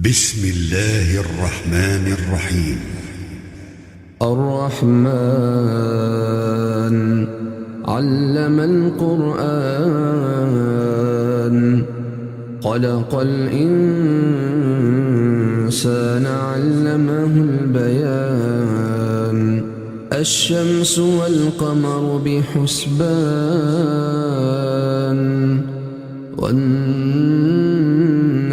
بسم الله الرحمن الرحيم. الرحمن علم القرآن خلق الإنسان علمه البيان الشمس والقمر بحسبان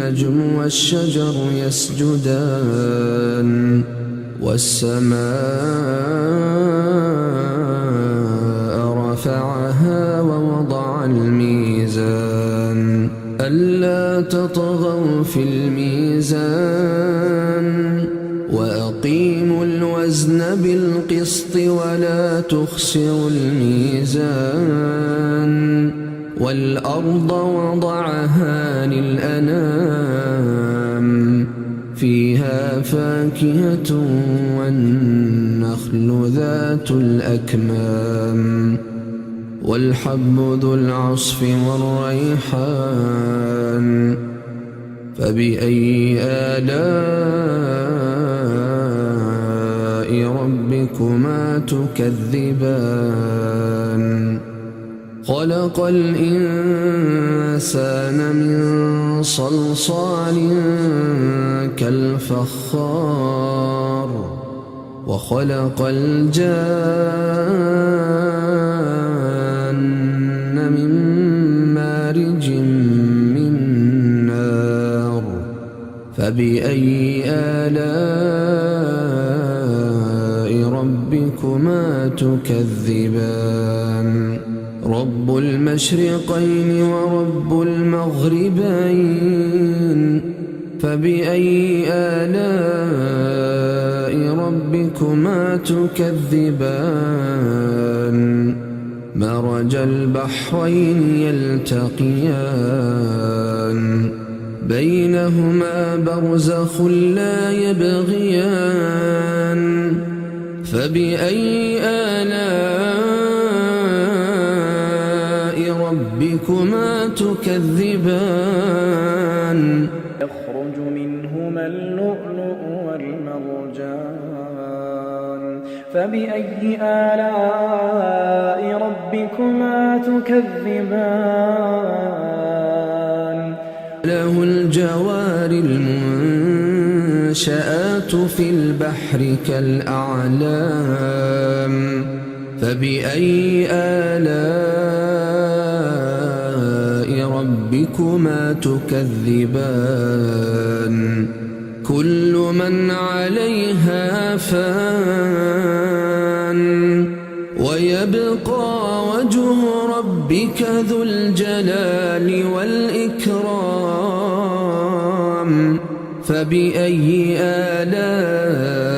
والنجم والشجر يسجدان والسماء رفعها ووضع الميزان ألا تطغوا في الميزان وأقيموا الوزن بالقسط ولا تخسروا الميزان والأرض وضعها للأنام فيها فاكهة والنخل ذات الأكمام والحب ذو العصف والريحان فبأي آلاء ربكما تكذبان خلق الإنسان من صلصال كالفخار وخلق الجان من مارج من نار فبأي آلاء ربكما تكذبان رب المشرقين ورب المغربين فبأي آلاء ربكما تكذبان مرج البحرين يلتقيان بينهما برزخ لا يبغيان فبأي آلاء ربكما تكذبان يخرج منهما اللؤلؤ والمرجان فبأي آلاء ربكما تكذبان له الجوار المنشآت في البحر كالأعلام فبأي آلاء ربكما تكذبان كل من عليها فان ويبقى وجه ربك ذو الجلال والإكرام فبأي آلاء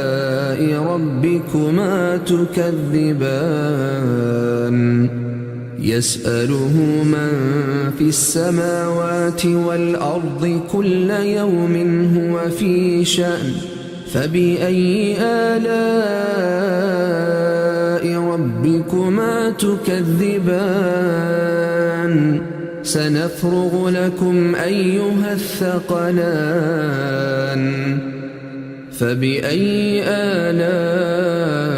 ربكما تكذبان يسأله من في السماوات والأرض كل يوم هو في شأن فبأي آلاء ربكما تكذبان سنفرغ لكم أيها الثقلان فبأي آلاء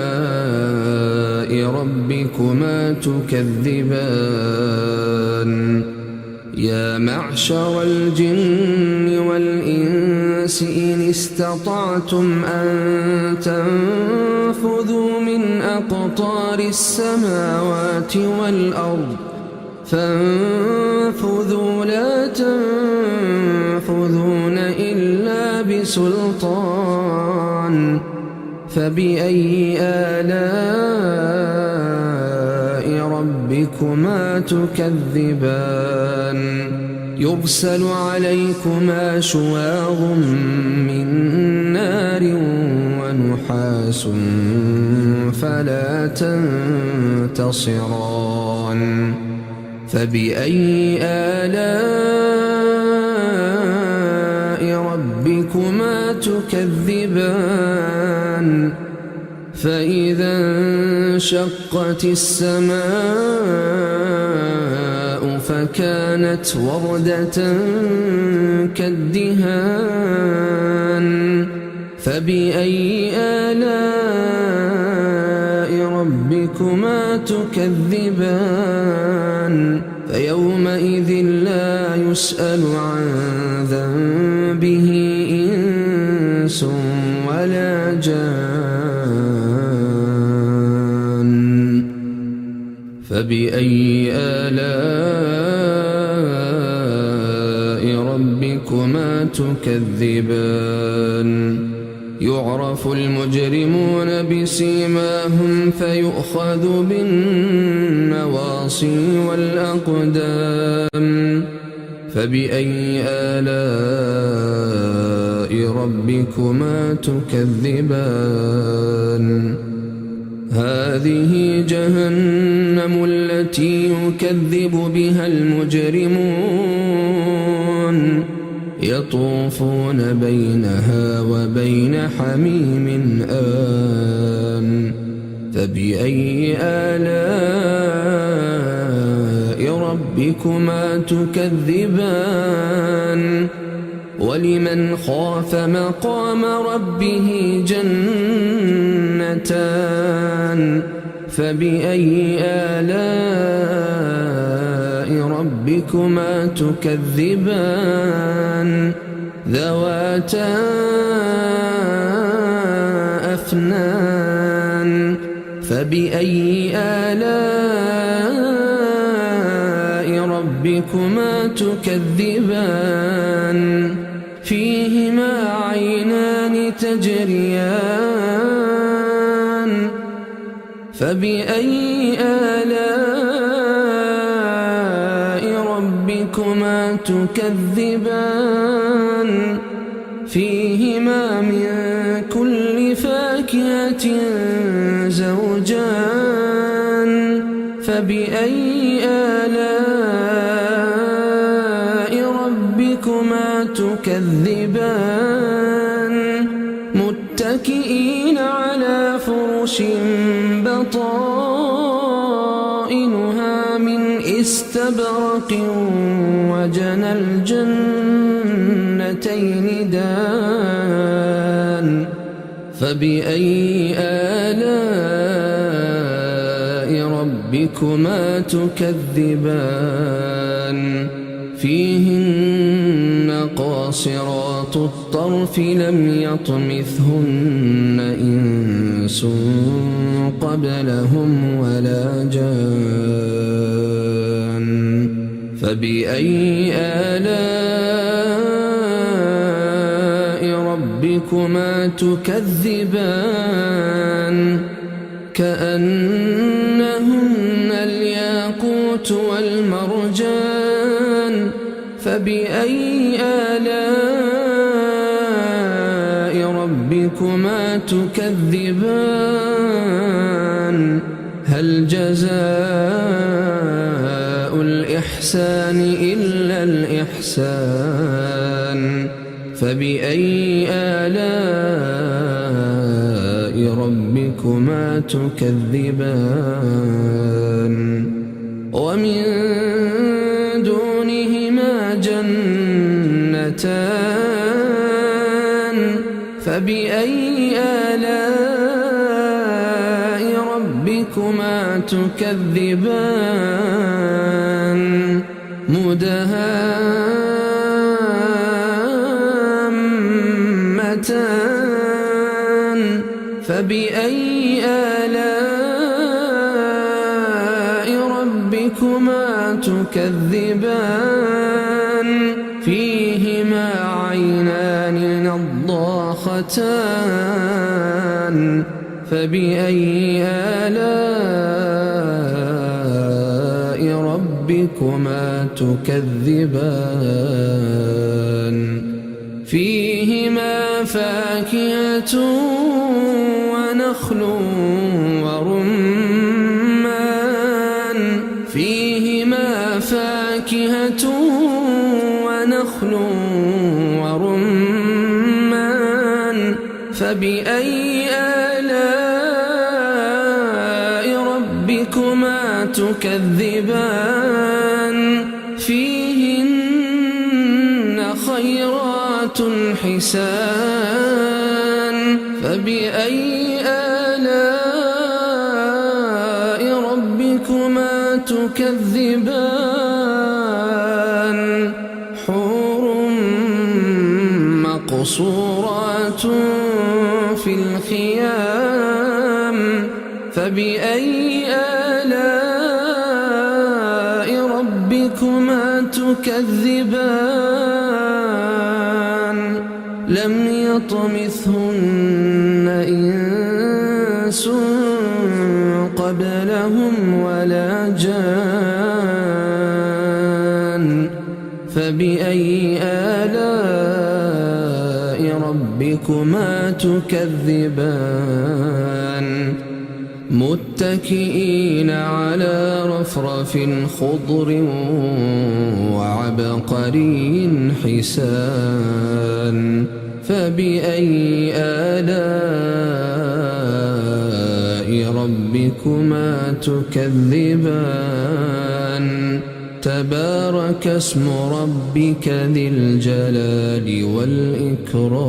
ربكما تكذبان يا معشر الجن والإنس إن استطعتم أن تنفذوا من أقطار السماوات والأرض فانفذوا لا تنفذون إلا بسلطان فبأي آلاء ربكما تكذبان يرسل عليكما شواظ من نار ونحاس فلا تنتصران فبأي آلاء ربكما تكذبان فإذا انشقت السماء فكانت وردة كالدهان فبأي آلاء ربكما تكذبان فيومئذ لا يسأل عن ذنبه إنس ولا جان فبأي آلاء ربكما تكذبان يعرف المجرمون بسيماهم فيؤخذ بالنواصي والأقدام فبأي آلاء ربكما تكذبان هذه جهنم التي يكذب بها المجرمون يطوفون بينها وبين حميم آن فبأي آلاء ربكما تكذبان ولمن خاف مقام ربه جنتان فبأي آلاء ربكما تكذبان ذواتا أفنان فبأي آلاء ربكما تكذبان فيهما عينان تجريان فبأي آلاء ربكما تكذبان فيهما من كل فاكهة زوجان فبأي آلاء ربكما تكذبان متكئين على فرش بطائنها من استبرق وجنى الجنتين دان فبأي آلاء ربكما تكذبان فيهن قاصرات الطرف لم يطمثهن إنس قبلهم ولا جان فبأي آلاء ربكما تكذبان كأنهن الياقوت والمرجان فبأي آلاء ربكما تكذبان هل جزاء الإحسان إلا الإحسان فبأي آلاء ربكما تكذبان ومن دونهما جنتان فبأي آلاء ربكما تكذبان مدهامتان فبأي آلاء ربكما تكذبان فيهما عينان نضاختان فبأي آلاء ربكما تكذبان فيهما فاكهة ونخل ورمان فيهما فاكهة ونخل ورمان فبأي آلاء ربكما تكذبان فيهن خيرات حسان فبأي آلاء ربكما تكذبان حور مقصورات في الخيام فبأي آلاء ربكما تكذبان لم يطمثهن إنس قبلهم ولا جان فبأي آلاء ربكما تكذبان متكئين على رفرف خضر وعبقري حسان فبأي آلاء ربكما تكذبان تبارك اسم ربك ذي الجلال والإكرام